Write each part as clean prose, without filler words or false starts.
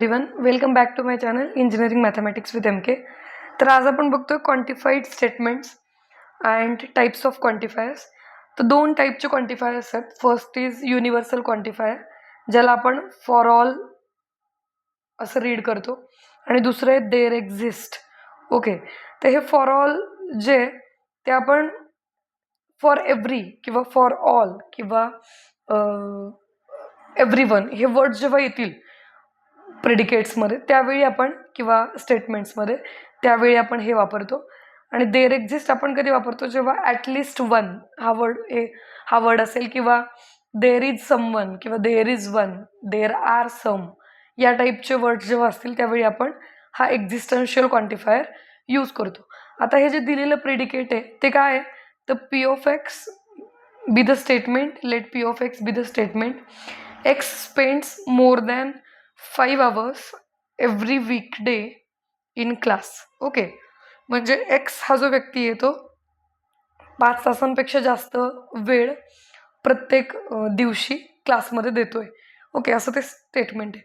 Everyone, welcome back to my channel engineering mathematics with MK. तर आज आपण बघतोय quantified statements and types of quantifiers. तर दोन टाईपचे क्वांटिफायर्स आहेत. फर्स्ट इज युनिव्हर्सल क्वांटिफायर, ज्याला आपण फॉर ऑल असं रीड करतो, आणि दुसरं आहे देअर एक्झिस्ट. ओके, तर हे फॉर ऑल जे ते आपण फॉर एव्हरी किंवा फॉर ऑल किंवा एव्हरीवन हे वर्ड्स जेव्हा येतील प्रेडिकेट्समध्ये त्यावेळी आपण किंवा स्टेटमेंट्समध्ये त्यावेळी आपण हे वापरतो. आणि देअर एक्झिस्ट आपण कधी वापरतो, जेव्हा ॲटलिस्ट वन हा वर्ड असेल, किंवा देअर इज समवन किंवा there is one, there are some, या टाईपचे वर्ड्स जेव्हा असतील त्यावेळी आपण हा एक्झिस्टन्शियल क्वांटिफायर यूज करतो. आता हे जे दिलेलं प्रेडिकेट आहे ते काय आहे, तर P of X be the statement, let P of X be the statement, X spends more than 5 hours every weekday in class. Okay, म्हणजे एक्स हा जो व्यक्ती आहे तो 5 तासांपेक्षा जास्त वेळ प्रत्येक दिवशी क्लासमध्ये देतोय. ओके, असं ते स्टेटमेंट आहे.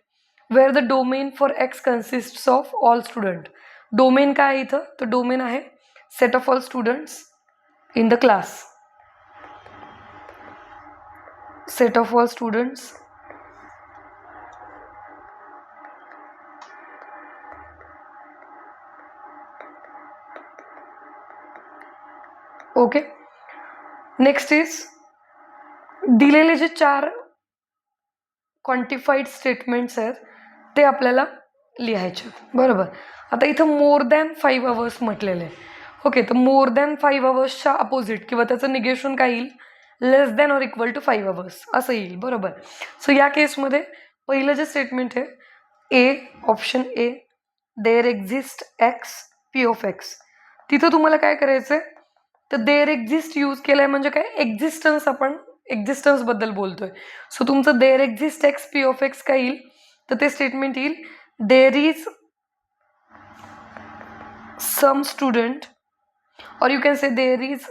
Where the domain for X consists of all student. Domain काय आहे इथं, तर डोमेन आहे set of all students in the class. Set of all students okay. Next is दिलेले जे 4 क्वांटिफाईड स्टेटमेंट्स आहेत ते आपल्याला लिहायचे, बरोबर. आता इथं मोर दॅन 5 hours म्हटलेलं आहे. ओके, तर मोर दॅन 5 hours अपोजिट किंवा त्याचं निगेशन काय येईल, less than or equal to 5 hours असं येईल, बरोबर. सो या केसमध्ये पहिलं जे स्टेटमेंट आहे A, option A, there exist x P of x, तिथं तुम्हाला काय करायचं आहे, तर देअर एक्झिस्ट यूज केलाय म्हणजे काय, एक्झिस्टन्स, आपण एक्झिस्टन्स बद्दल बोलतोय. सो तुमचं there exist x P of X काय येईल, तर ते स्टेटमेंट येईल देअर इज सम स्टुडंट, और you can say there is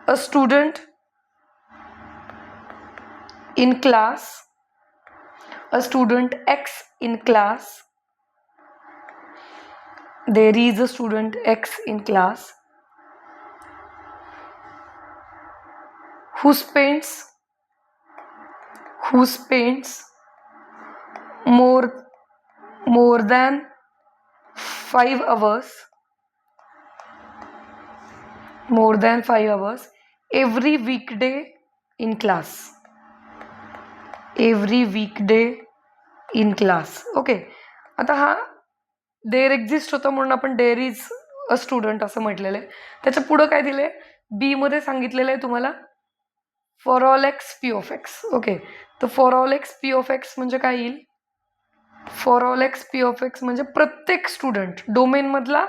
a student in class, a student X in class, there is a student X in class who spends more than 5 hours every weekday in class. Okay, आता हा there exist होता म्हणून आपण there is a student असं म्हटलेलं आहे. त्याच्या पुढं काय दिलंय, बी मध्ये सांगितलेलं आहे तुम्हाला for all x P of x. Okay, तर for all x P of x म्हणजे काय येईल, for all x P of x म्हणजे प्रत्येक स्टुडंट, डोमेनमधला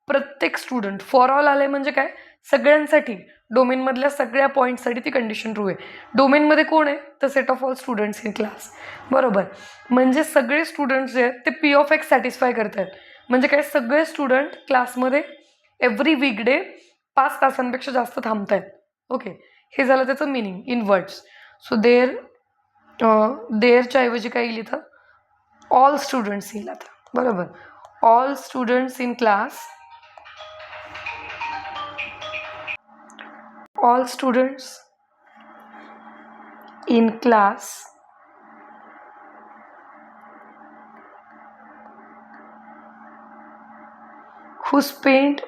प्रत्येक स्टुडंट. फॉर ऑल आले म्हणजे काय, सगळ्यांसाठी, डोमेनमधल्या सगळ्या पॉईंटसाठी ती कंडिशन ट्रू आहे. डोमेनमध्ये कोण आहे, तर set of all students in class, बरोबर. म्हणजे सगळे स्टुडंट्स जे आहेत ते पी ऑफ एक्स सॅटिस्फाय करत आहेत. म्हणजे काय, सगळे स्टुडंट क्लासमध्ये एव्हरी वीकडे 5 तासांपेक्षा जास्त थांबत आहेत. ओके, हे झालं त्याचं मिनिंग इन वर्ड्स. सो देअरच्या ऐवजी काय येईल इथं, ऑल स्टुडंट्स येईल आता, बरोबर. All students in class, all students in class who spend,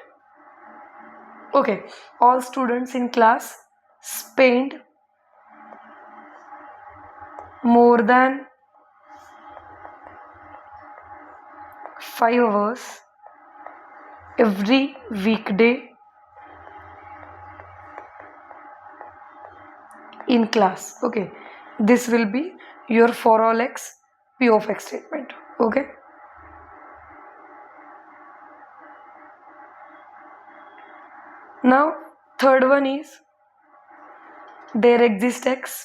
okay, all students in class spend more than 5 hours every weekday in class. Okay, this will be your for all x p of x statement. Okay, now third one is there exists x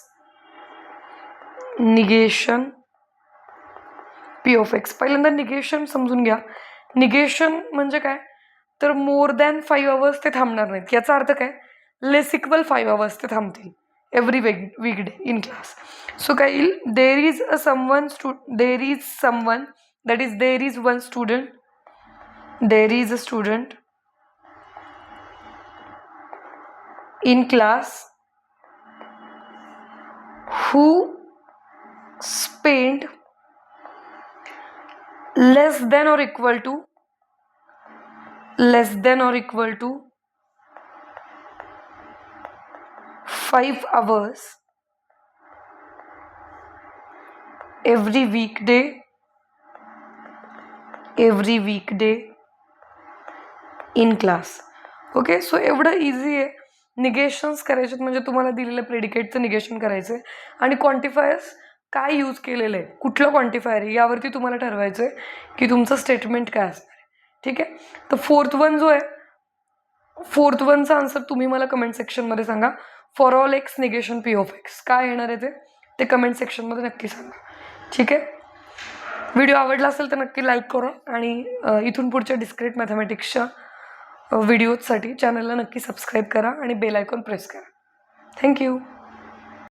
negation p of x. पहिल्यांदा negation समजून घ्या. Negation म्हणजे काय, तर मोर than 5 hours ते थांबणार नाहीत. याचा अर्थ काय, लेस इक्वल 5 hours ते थांबतील every weekday in class. So काय येईल, there is someone that is there is one student, there is a student in class who spent less than or equal to 5 hours every weekday in class. Okay, so एवढं easy आहे. निगेशन्स करायचे म्हणजे तुम्हाला दिलेलं प्रेडिकेटचं negation करायचं आहे आणि quantifiers काय यूज केलेलं आहे, कुठलं क्वांटिफायर आहे यावरती तुम्हाला ठरवायचं आहे की तुमचं स्टेटमेंट काय असणार आहे. ठीक आहे, तर फोर्थ वनचा आन्सर तुम्ही मला कमेंट सेक्शनमध्ये सांगा. For all x negation P of X काय येणार आहे ते कमेंट सेक्शनमध्ये नक्की सांगा. ठीक आहे, व्हिडिओ आवडला असेल तर नक्की लाईक करा आणि इथून पुढच्या डिस्क्रीट मॅथमॅटिक्सच्या व्हिडिओजसाठी चॅनलला नक्की सबस्क्राईब करा आणि बेल आयकॉन प्रेस करा. थँक्यू.